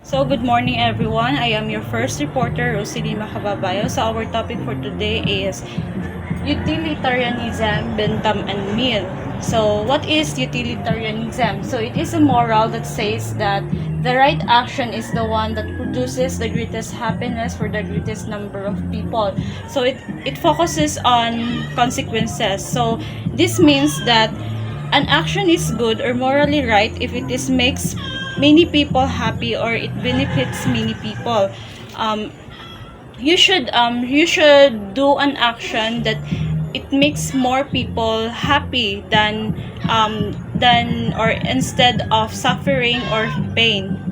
So, good morning everyone. I am your first reporter, Rosalie Makababayo. So, our topic for today is utilitarianism, Bentham and Mill. So, what is utilitarianism? So, it is a moral that says that the right action is the one that produces the greatest happiness for the greatest number of people. So, it focuses on consequences. So, this means that an action is good or morally right if it is makes many people happy or it benefits many people. Um, you should do an action that it makes more people happy than or instead of suffering or pain.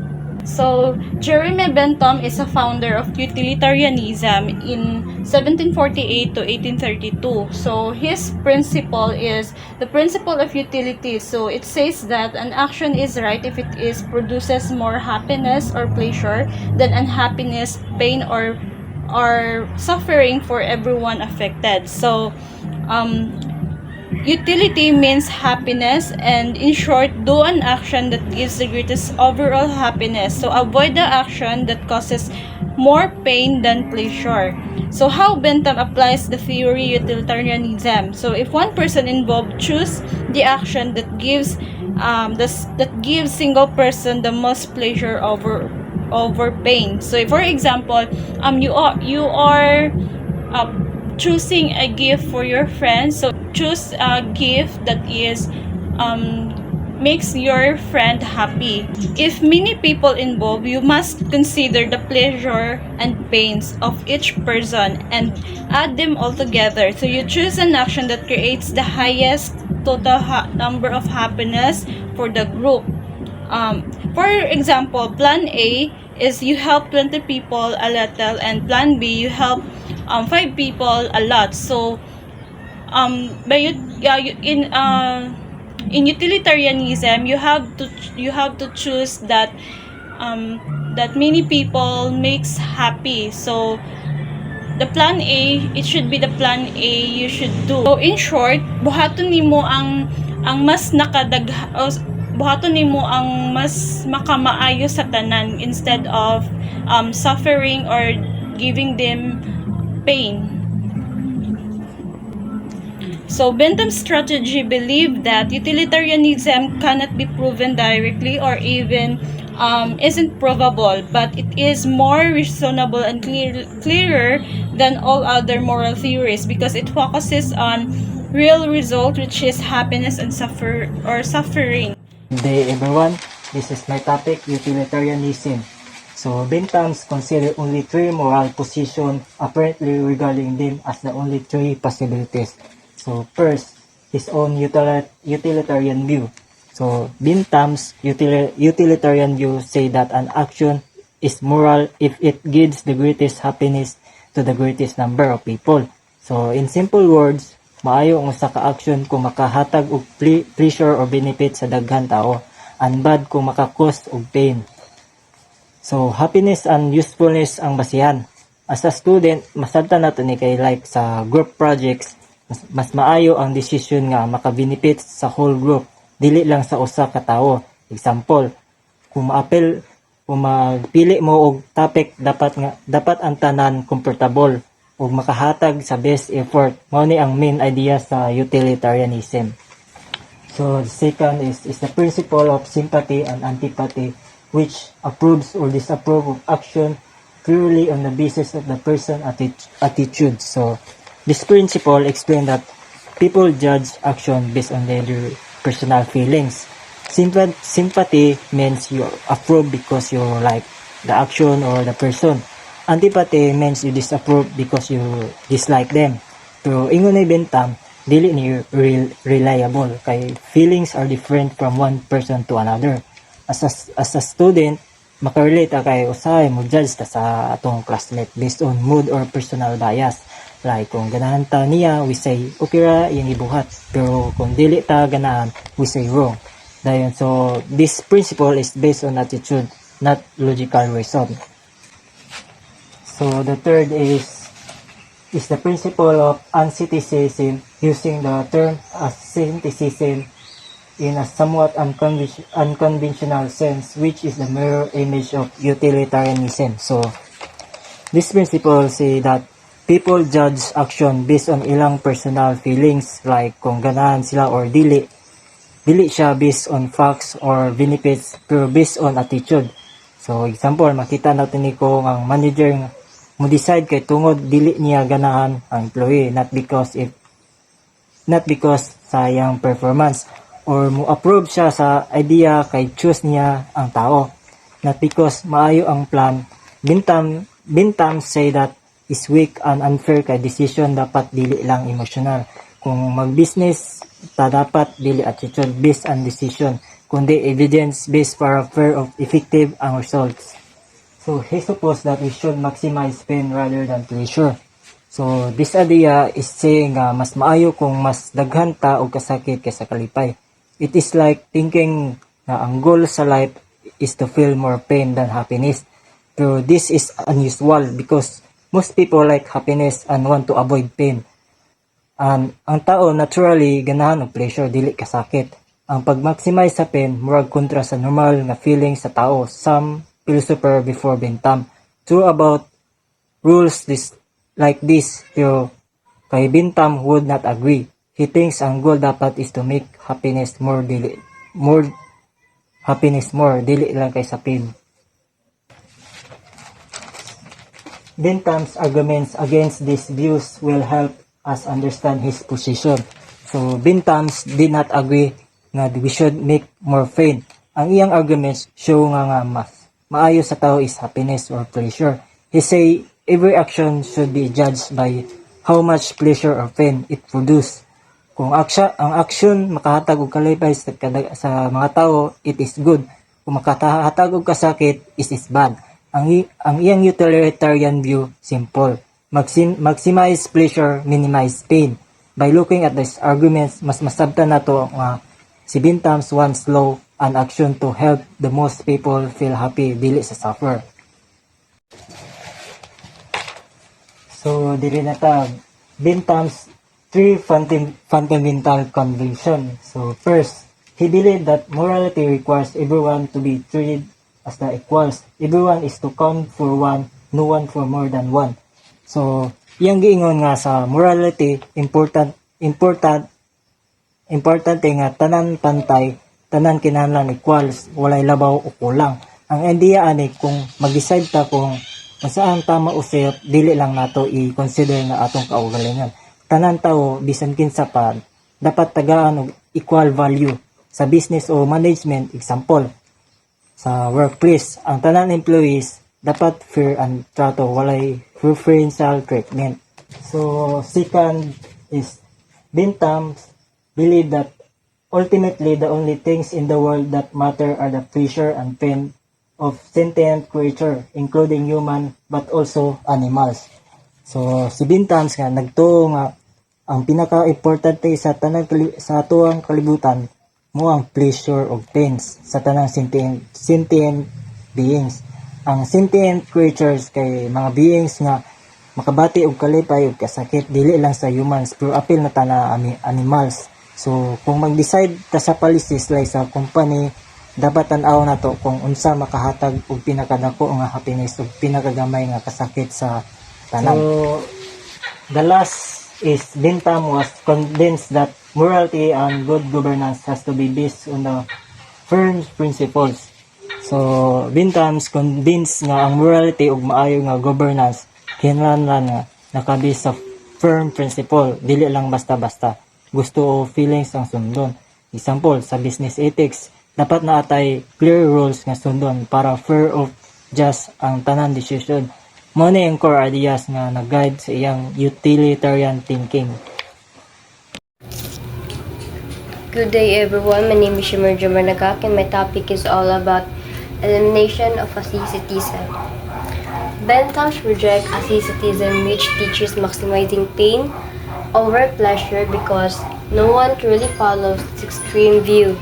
So, Jeremy Bentham is a founder of utilitarianism in 1748 to 1832. So, his principle is the principle of utility. So, it says that an action is right if it is produces more happiness or pleasure than unhappiness, pain, or suffering for everyone affected. So, um, utility means happiness, and in short, do an action that gives the greatest overall happiness. So avoid the action that causes more pain than pleasure. So how Bentham applies the theory utilitarianism. So if one person involved choose the action that gives single person the most pleasure over pain. So for example, you are uh, choosing a gift for your friends. So choose a gift that is makes your friend happy. If many people involved, you must consider the pleasure and pains of each person and add them all together. So you choose an action that creates the highest total number of happiness for the group. For example, plan A is you help 20 people a little, and plan B you help 5 people a lot. So by in utilitarianism, you have to choose that many people makes happy. So the plan A, it should be the plan A you should do. So in short, buhaton nimo ang mas buhaton nimo ang mas makamaayo sa tanan instead of suffering or giving them pain. So Bentham's strategy believed that utilitarianism cannot be proven directly or even isn't provable, but it is more reasonable and clearer than all other moral theories because it focuses on real result, which is happiness and suffering. Good day everyone, this is my topic, utilitarianism. So Bentham's consider only three moral positions apparently regarding them as the only three possibilities. So first, his own utilitarian view. So Bentham's utilitarian view say that an action is moral if it gives the greatest happiness to the greatest number of people. So in simple words, maayo ang usa ka action kung makahatag og pleasure or benefit sa daghan tao, and bad kung makakos og pain. So happiness and usefulness ang basihan. As a student, masabtan nato ni kay like sa group projects, mas maayo ang decision nga maka-benefit sa whole group, dili lang sa usa ka tawo. Example, kung magpili mo og topic, dapat ang tanan comfortable ug makahatag sa best effort. Mao ni ang main idea sa utilitarianism. So the second is the principle of sympathy and antipathy, which approves or disapproves of action purely on the basis of the person attitude. So this principle explains that people judge action based on their personal feelings. Sympathy means you approve because you like the action or the person. Antipathy means you disapprove because you dislike them. Pero ingon ni Bentham, dili ni reliable kay feelings are different from one person to another. As a student, makarelate kay usahay mo judge ta sa atong classmate based on mood or personal bias. Like kung ganahan ta niya, we say okay ra yung ibuhat. Pero kung dili ta ganahan, we say wrong. Dayon, so this principle is based on attitude, not logical reason. So the third is the principle of asceticism, using the term asceticism in a somewhat unconventional sense, which is the mirror image of utilitarianism. So, this principle say that people judge action based on ilang personal feelings like kung ganahan sila or dili. Dili siya based on facts or benefits pero based on attitude. So example, makita natin ni ko ang manager nga mo decide kay tungod dili niya ganahan ang employee not because sa iyang performance or mo approve siya sa idea kay choose niya ang tao not because maayo ang plan. Bintam say that is weak and unfair kay decision dapat dili lang emotional. Kung mag-business ta dapat dili attitude based on decision kundi evidence based para fair of effective ang results. So he supposed that we should maximize pain rather than pleasure. So this idea is saying mas maayo kung mas daghan ta og kasakit kaysa kalipay. It is like thinking na ang goal sa life is to feel more pain than happiness. Pero this is unusual because most people like happiness and want to avoid pain. Ang tao naturally ganahan og pleasure dili kasakit. Ang pag-maximize sa pain murag kontra sa normal nga feeling sa tao. Some philosopher before Bentham true about rules like this pero kay Bentham would not agree. He thinks ang goal dapat is to make happiness more dili lang kaysa pain. Bentham's arguments against these views will help us understand his position. So Bentham did not agree nga we should make more pain. Ang iyang arguments show nga mas maayo sa tao is happiness or pleasure. He say every action should be judged by how much pleasure or pain it produce. Kung ang action makahatag og kalipay sa mga tao, it is good. Kung makahatag og kasakit, it is bad. Ang iyang utilitarian view simple. Maximize pleasure, minimize pain. By looking at these arguments, mas masabtan nato nga si Bentham wants law and action to help the most people feel happy dili sa suffer. So dili na ta Bentham's three fundamental convictions. So first, he believed that morality requires everyone to be treated as the equals. Everyone is to count for one, no one for more than one. So, iyang giingon nga sa morality, importante nga tanan pantay, tanan kinahanglan equals, walay labaw o kulang. Ang idea ani kung mag-decide ta kung saan tama o safe, dili lang nato i-consider na atong kaugalingan. Tanan tao bisan kinsa pa dapat tagaan og equal value sa business o management. Example, sa workplace, ang tanan employees dapat fair and trato, walay preferential treatment. So second is Bentham believe that ultimately the only things in the world that matter are the pleasure and pain of sentient creature, including human but also animals. So si Bentham nga nagtuo nga ang pinaka-importante sa atuang kalibutan mo ang pleasure of pains sa tanang sentient beings. Ang sentient creatures kay mga beings nga makabati og kalipay og kasakit dili lang sa humans pero apil na tana animals. So kung mag-decide ta sa policies like sa company, dapat tan-aw nato kung unsa makahatag og pinakadako nga happiness ug pinakagamay nga kasakit sa tanan. So the last is Bentham was convinced that morality and good governance has to be based on the firm principles. So Bentham's convinced nga ang morality ug maayo nga governance kinahanglan nga nakabase sa firm principle, dili lang basta-basta gusto o feelings ang sundon. Example, sa business ethics, dapat na atay clear rules nga sundon para fair of just ang tanan decision. Mo ni ang core ideas nga nag-guide sa iyang utilitarian thinking. Good day everyone, my name is Shimmer Jamarnagak and my topic is all about elimination of asceticism. Bentham rejects asceticism, which teaches maximizing pain over pleasure because no one truly follows this extreme view.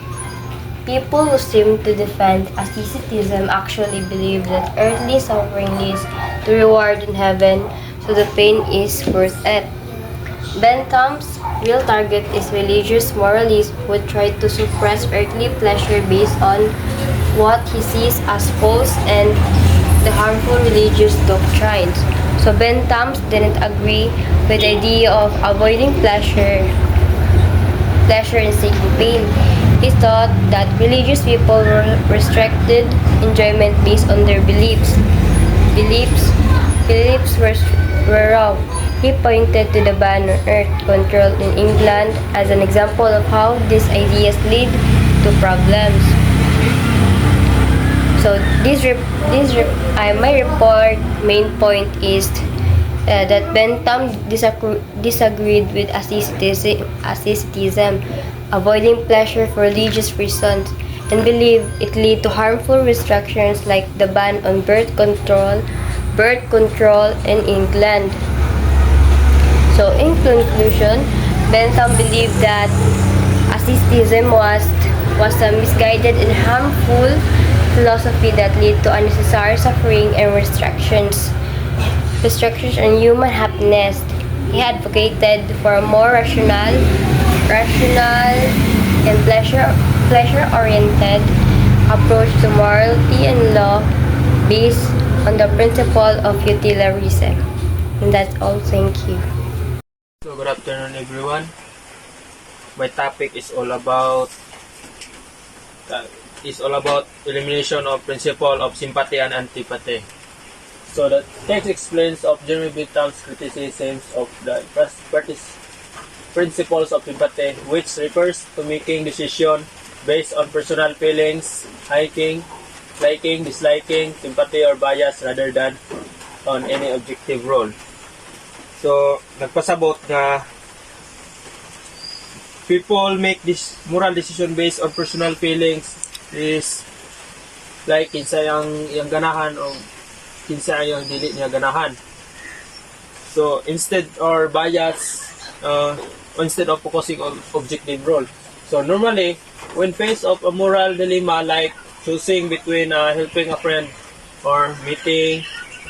People who seem to defend asceticism actually believe that earthly suffering leads to reward in heaven, so the pain is worth it. Bentham's real target is religious moralists who try to suppress earthly pleasure based on what he sees as false and the harmful religious doctrines. So Bentham didn't agree with the idea of avoiding pleasure and seeking pain. He thought that religious people were restricted enjoyment based on their beliefs. Beliefs were wrong. He pointed to the ban on earth control in England as an example of how these ideas lead to problems. So my report main point is that Bentham disagreed with asceticism, avoiding pleasure for religious reasons, and believed it led to harmful restrictions like the ban on birth control in England. So in conclusion, Bentham believed that asceticism was a misguided and harmful philosophy that led to unnecessary suffering and restrictions on human happiness. He advocated for a more rational and pleasure-oriented approach to morality and law based on the principle of utilitarianism. And that's all. Thank you. So good afternoon everyone. My topic is all about elimination of principle of sympathy and antipathy. So the text explains of Jeremy Bentham's criticisms of the principles of sympathy, which refers to making decision based on personal feelings, liking, disliking, sympathy or bias rather than on any objective rule. So nagpasabot nga people make this moral decision based on personal feelings is like kinsa yung ganahan o kinsa yung dili niya ganahan. So instead or bias instead of focusing on objective role. So normally when faced of a moral dilemma like choosing between helping a friend or meeting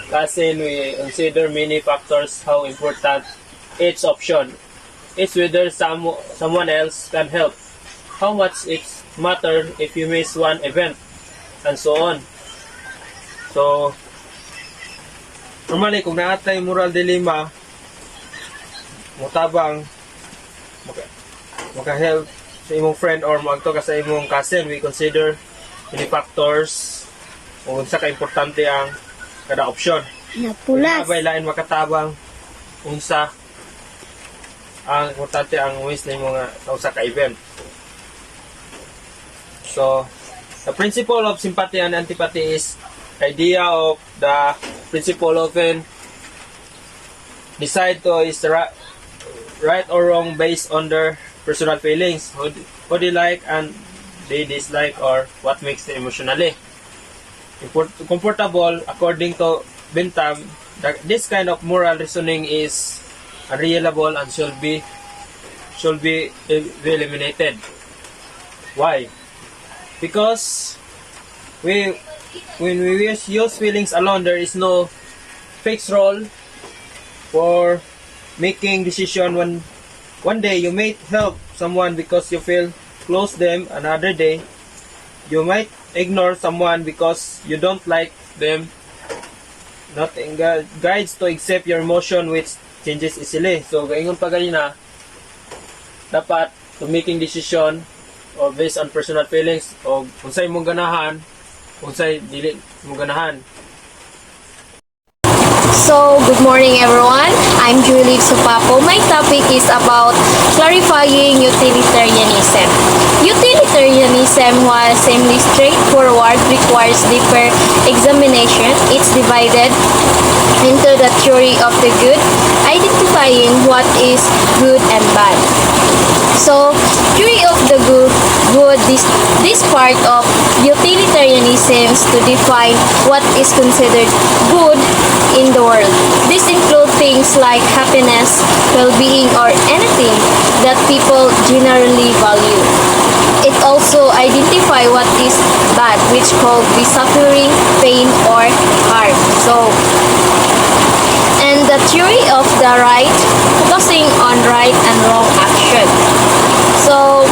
cousin, we consider many factors how important each option is, whether someone else can help, how much it matter if you miss one event, and so on. So normally kung naatay moral dilemma, mutabang maka-help sa imong friend or magto ka sa imong cousin, we consider many factors o unsa ka importante ang kada option. Napulas. Abay lain makatabang unsa ang importante ang ways na mga usa ka event. So the principle of sympathy and antipathy is idea of the principle often decide to is the right or wrong based on their personal feelings, what they like and they dislike, or what makes them emotionally comfortable. According to Bentham, this kind of moral reasoning is unreliable and should be eliminated. Why? Because when we use feelings alone, there is no fixed role for making decision. When one day you may help someone because you feel close to them, another day you might ignore someone because you don't like them. Nothing guides to accept your emotion which changes easily. So gaingon pa ganina, dapat to making decision or based on personal feelings o unsay imong ganahan, unsay dili imong ganahan. So, good morning everyone. I'm Julie Supapo. My topic is about clarifying utilitarianism. Utilitarianism, while seemingly straightforward, requires deeper examination. It's divided into the theory of the good, identifying what is good and bad. So, theory of the good this part of utilitarianism is to define what is considered good in the world. This includes things like happiness, well-being, or anything that people generally value. It also identifies what is bad, which could be suffering, pain, or harm. And the theory of the right, focusing on right and wrong action. So,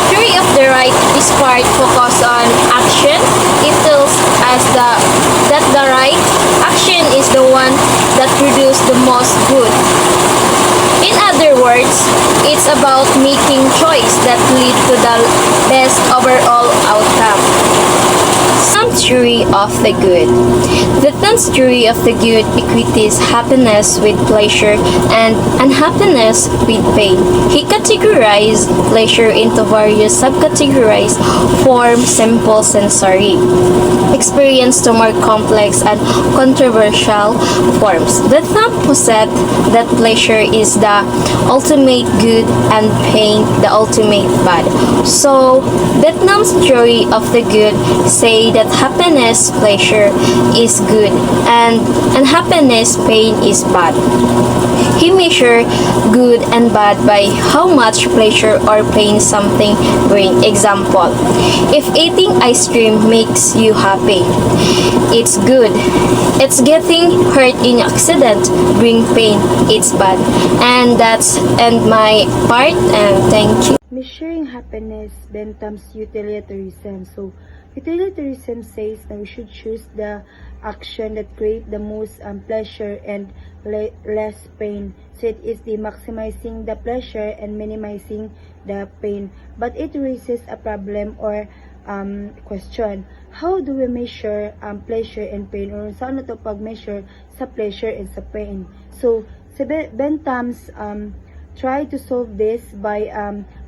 theory of the right is part focus on action. It tells us that the right action is the one that produces the most good. In other words, it's about making choice that lead to the best overall outcome. Some theory of the good. The Thom's theory of the good equates happiness with pleasure and unhappiness with pain. He categorized pleasure into various subcategories: form, simple, sensory experience to more complex and controversial forms. The Thom posit that pleasure is the ultimate good and pain the ultimate bad. So, Vietnam's theory of the good say that happiness, pleasure is good and unhappiness, pain is bad. He measure good and bad by how much pleasure or pain something bring. Example, if eating ice cream makes you happy, it's good. It's getting hurt in accident bring pain, it's bad. And that's end my part, and thank you. Measuring happiness, Bentham's utilitarianism. So, utilitarianism says that we should choose the action that create the most pleasure and less pain. So, it is the maximizing the pleasure and minimizing the pain. But it raises a problem or question. How do we measure pleasure and pain? Or saan na to pag-measure sa pleasure and sa pain? So, si Bentham's try to solve this by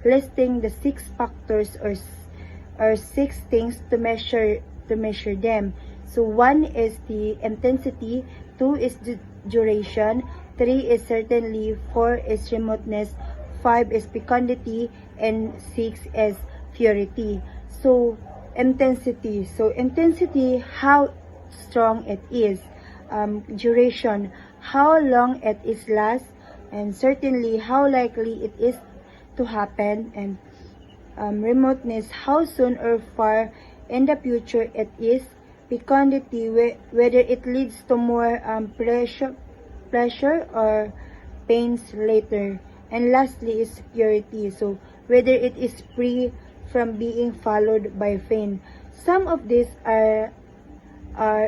listing the 6 factors or 6 things to measure them. So 1 is the intensity, 2 is the duration, 3 is certainly, 4 is remoteness, 5 is fecundity, and 6 is purity. So intensity. So intensity, how strong it is. Duration, how long it is last, and certainly how likely it is to happen, and remoteness, how soon or far in the future it is, fecundity, whether it leads to more pleasure or pains later, and lastly is purity, so whether it is free from being followed by pain. Some of these are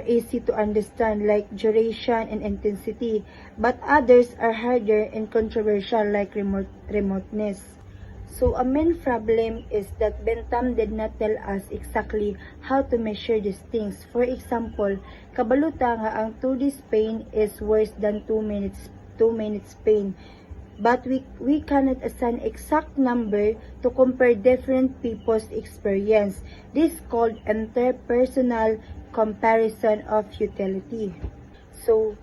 easy to understand, like duration and intensity, but others are harder and controversial, like remoteness. So a main problem is that Bentham did not tell us exactly how to measure these things. For example, kabaluta nga ang 2 days pain is worse than 2 minutes pain. But we cannot assign exact number to compare different people's experience. This is called interpersonal comparison of utility. So,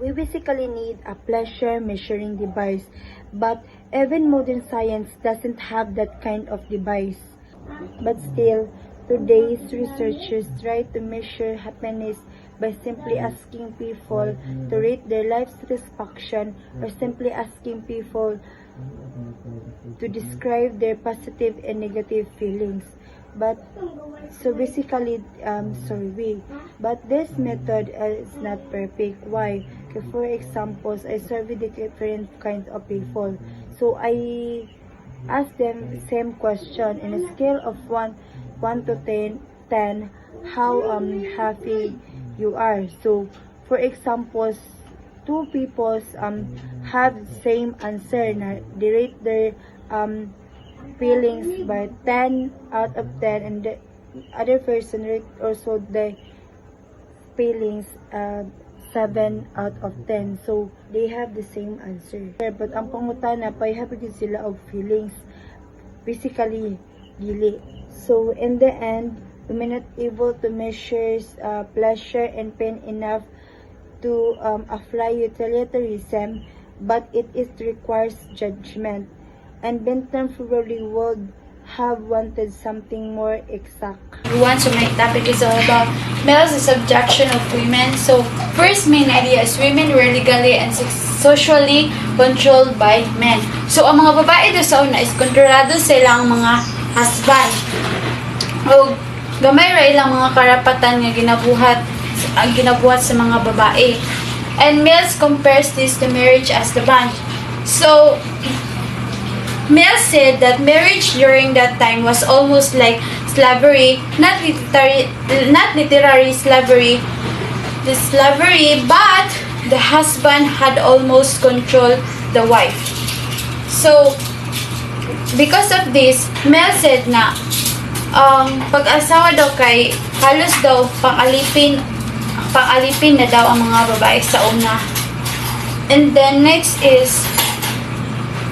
we basically need a pleasure measuring device, but even modern science doesn't have that kind of device. But still, today's researchers try to measure happiness by simply asking people to rate their life satisfaction, or simply asking people to describe their positive and negative feelings. But so basically, but this method is not perfect. Why? Okay, for examples, I surveyed the different kinds of people. So I asked them the same question in a scale of 1 to 10, how happy you are. So for examples, 2 people have the same answer. Na they rate their feelings by 10 out of 10, and the other person rate also the feelings 7 out of 10. So they have the same answer, but ang pangutana pay happy gid sila og feelings, physically dili. So in the end, we may not able to measure pleasure and pain enough to apply utilitarianism, but it requires judgment. And Bentham probably would have wanted something more exact. Everyone, so my topic is all about males and subjection of women. So first main idea is women were legally and socially controlled by men. So ang mga babae do sa una is kontrolado sa ilang mga husband. O gamay ra ilang mga karapatan nga ginabuhat sa mga babae. and Mills compares this to marriage as the bond. So, Mills said that marriage during that time was almost like slavery, not literary slavery, but the husband had almost controlled the wife. So, because of this, Mel said na pag-asawa daw kay halos daw pang-alipin na daw ang mga babae sa una. And then next is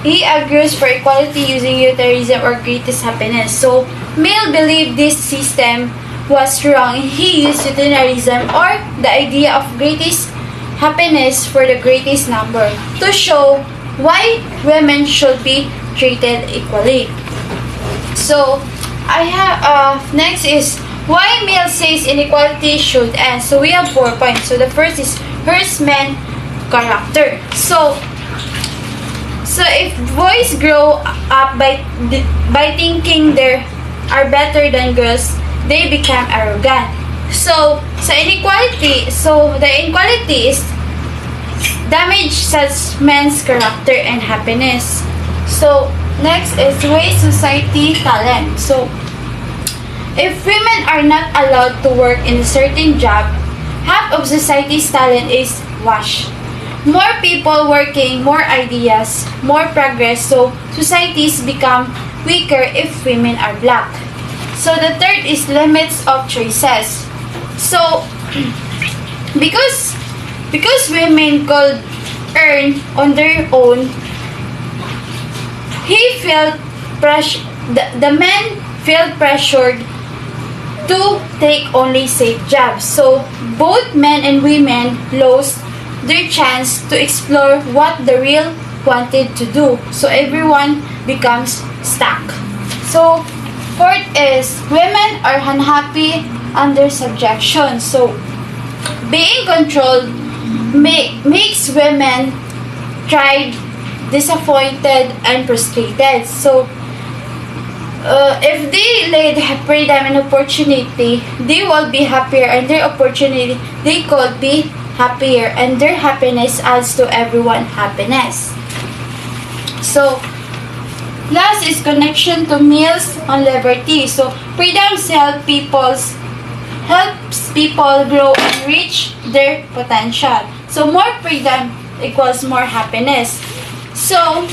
he argues for equality using utilitarianism or greatest happiness. So, Mill believed this system was wrong. He used utilitarianism or the idea of greatest happiness for the greatest number to show why women should be treated equally. So, I have next is why Mill says inequality should end. So, we have 4 points. So, the first is first man character. So if boys grow up by thinking they are better than girls, they become arrogant. So the inequality is damage such men's character and happiness. So next is way society talent. So if women are not allowed to work in a certain job, half of society's talent is washed. More people working, more ideas, more progress, so societies become weaker if women are black. So the third is limits of choices. So because women could earn on their own, the men felt pressured to take only safe jobs. So both men and women lost their chance to explore what the real wanted to do. So everyone becomes stuck. So fourth is women are unhappy under subjection. So being controlled makes women tried, disappointed, and frustrated. So if they laid freedom and opportunity, they will be happier, and their opportunity, they could be happier, and their happiness adds to everyone's happiness. So last is connection to Mills on liberty. So freedom helps people grow and reach their potential. So more freedom equals more happiness. So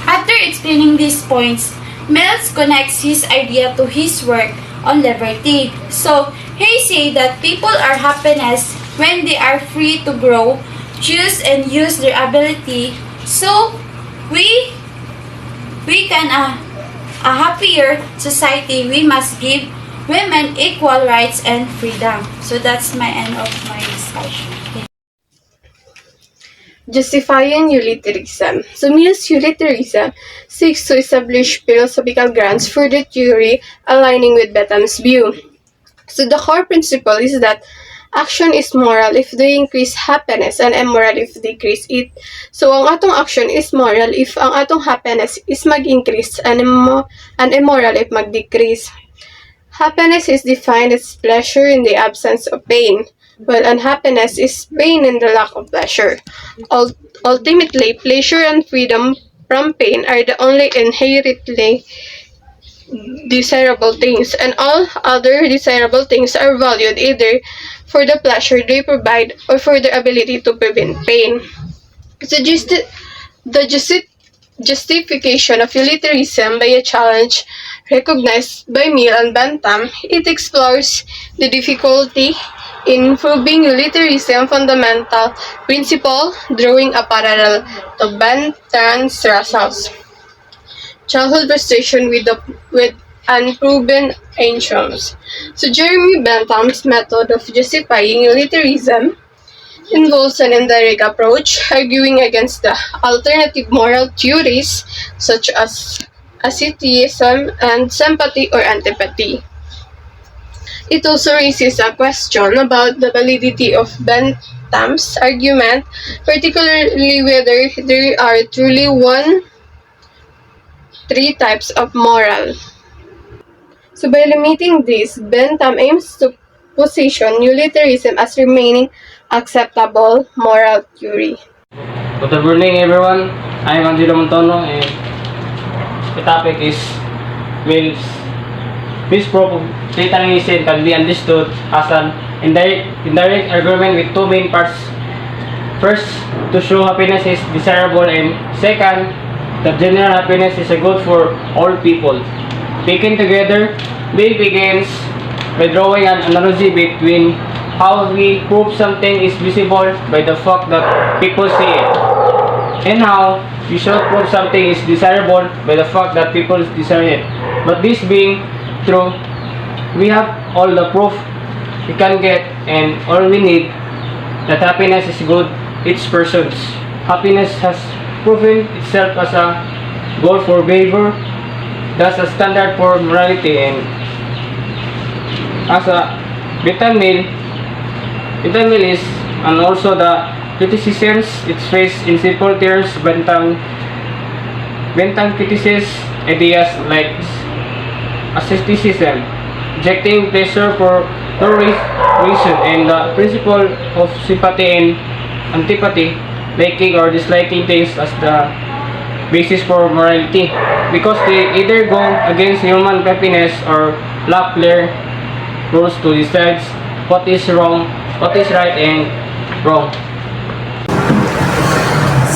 after explaining these points, Mills connects his idea to his work on liberty. So he say that people are happiness when they are free to grow, choose, and use their ability. So we can a happier society. We must give women equal rights and freedom. So that's my end of my discussion. Justifying utilitarianism. So Mill's utilitarianism seeks to establish philosophical grounds for the theory aligning with Bentham's view. So the core principle is that action is moral if they increase happiness and immoral if they decrease it. So ang atong action is moral if ang atong happiness is mag-increase and immoral if mag-decrease. Happiness is defined as pleasure in the absence of pain, while unhappiness is pain in the lack of pleasure. Ultimately, pleasure and freedom from pain are the only inherently desirable things, and all other desirable things are valued either for the pleasure they provide or for their ability to prevent pain. So the justification of utilitarianism by a challenge recognized by Mill and Bentham, it explores the difficulty in proving utilitarianism fundamental principle, drawing a parallel to Bentham's results. Childhood frustration with unproven axioms. So Jeremy Bentham's method of justifying utilitarianism involves an indirect approach, arguing against the alternative moral theories such as asceticism and sympathy or antipathy. It also raises a question about the validity of Bentham's argument, particularly whether there are truly three types of moral. So by limiting this, Bentham aims to position utilitarianism as remaining acceptable moral theory. Good morning everyone, I'm Angelo Montono and the topic is Mill's misappropriation can be understood as an indirect argument with two main parts. First, to show happiness is desirable, and second, that general happiness is a good for all people. Taken together, Mill begins by drawing an analogy between how we prove something is visible by the fact that people see it, and how we should prove something is desirable by the fact that people desire it. But this being true, we have all the proof we can get, and all we need that happiness is good. Each person's happiness has proven itself as a goal for behavior, thus a standard for morality, and as a Bentham-Mill is, and also the criticisms it faced in simple terms. Bentham criticizes ideas like asceticism, rejecting pleasure for no reason, and the principle of sympathy and antipathy, liking or disliking things as the basis for morality, because they either go against human happiness or lack clear rules to decide what is wrong, what is right and wrong.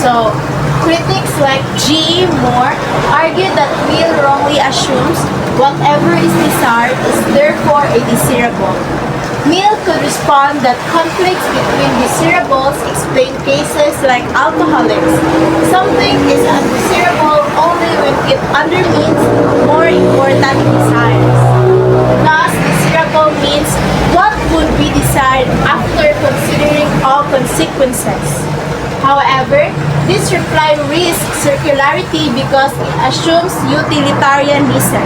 So, critics like G. Moore argue that Mill wrongly assumes whatever is desired is therefore a desirable. Mill could respond that conflicts between desirables explain cases like alcoholics. Something is undesirable only when it undermines more important desires. Thus, desirable means what would be desired after considering all consequences. However, this reply risks circularity because it assumes utilitarianism.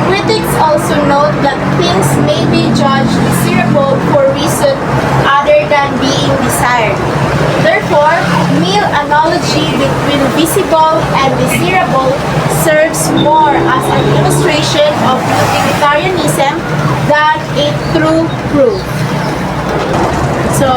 Critics also note that things may be judged desirable for reasons other than being desired. Therefore, Mill analogy between visible and desirable serves more as an illustration of utilitarianism than a true proof. So,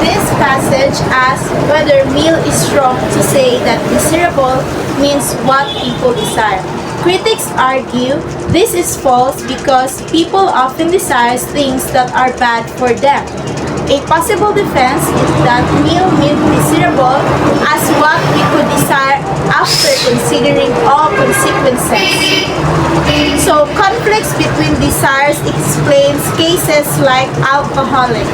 this passage asks whether Mill is wrong to say that desirable means what people desire. Critics argue this is false because people often desire things that are bad for them. A possible defense is that Mill meant desirable as what we could desire after considering all consequences. So, conflicts between desires explains cases like alcoholic.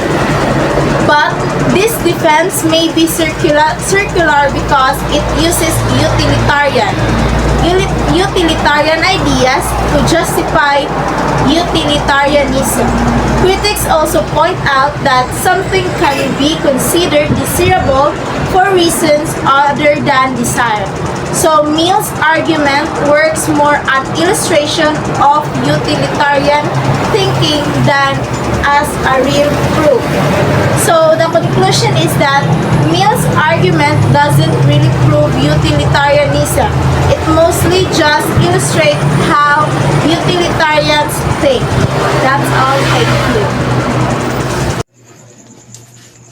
But this defense may be circular because it uses utilitarian ideas to justify utilitarianism. Critics also point out that something can be considered desirable for reasons other than desire. So Mill's argument works more an illustration of utilitarian thinking than as a real proof. So the conclusion is that Mill's argument doesn't really prove utilitarianism. It mostly just illustrates how utilitarians think. That's all. Thank you.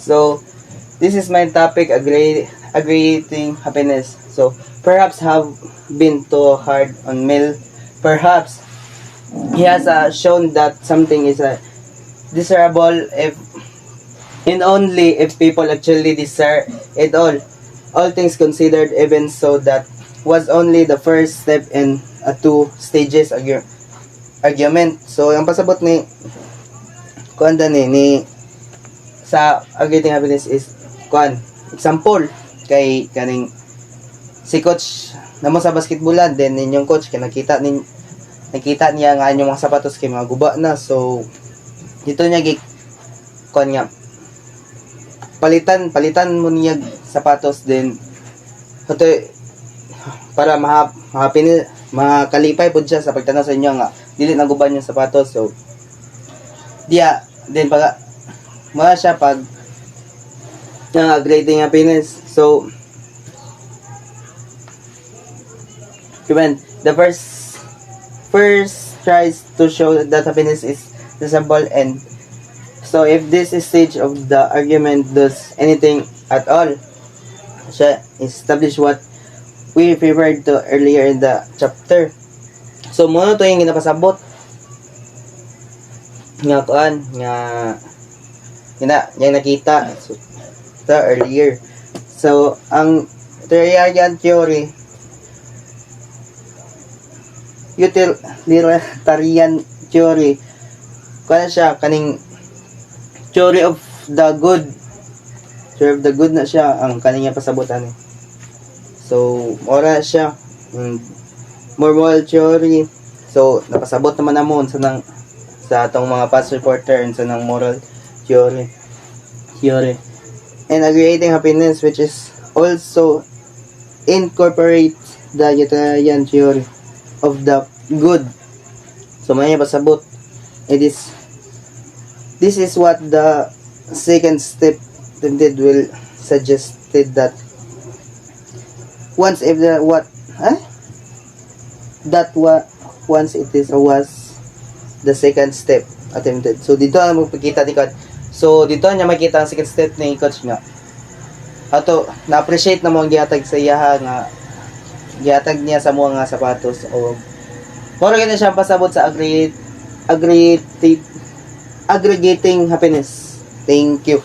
So, this is my topic, aggregating happiness. So, perhaps have been too hard on Mill. Perhaps he has shown that something is desirable if and only if people actually desire it all. All things considered, even so, that was only the first step in a two stages argument. So, ang pasabot ni sa aggregating happiness is example kay kaning si coach namo sa basketballan, then ninyong coach kay nakita niya nga anyong mga sapatos kay mga guba na, so dito niya nga palitan mo niya sapatos, then ito para makalipay pud siya sa pagtanaw sa inyo nga dili na guban yung sapatos. So then mara siya pag aggregating happiness. So even the first tries to show that happiness is desirable, and So if this stage of the argument does anything at all, siya establish what we referred to earlier in the chapter. So muna to yung ginapasabot nga kuan nga yung nakita so, earlier. So ang Trinitarian theory, utilitarian theory, kuan siya kaning theory of the good. Theory of the good na siya ang kaning pasabotan. So ora siya moral theory. So napasabot naman namon sa atong mga past reporter and sa nang moral theory. And aggregating happiness, which is also incorporates the utilitarian theory of the good. So may pasabot. This is what the second step indeed will suggested that once if the once it is was the second step attempted. So dito na magpakita ni Coach. So dito niya makita ang second step ni Coach nga. Ato na-appreciate na mo ang gihatag sa iya nga gihatag niya sa mga sapatos o moro gani siya pasabot sa aggregating happiness. Thank you.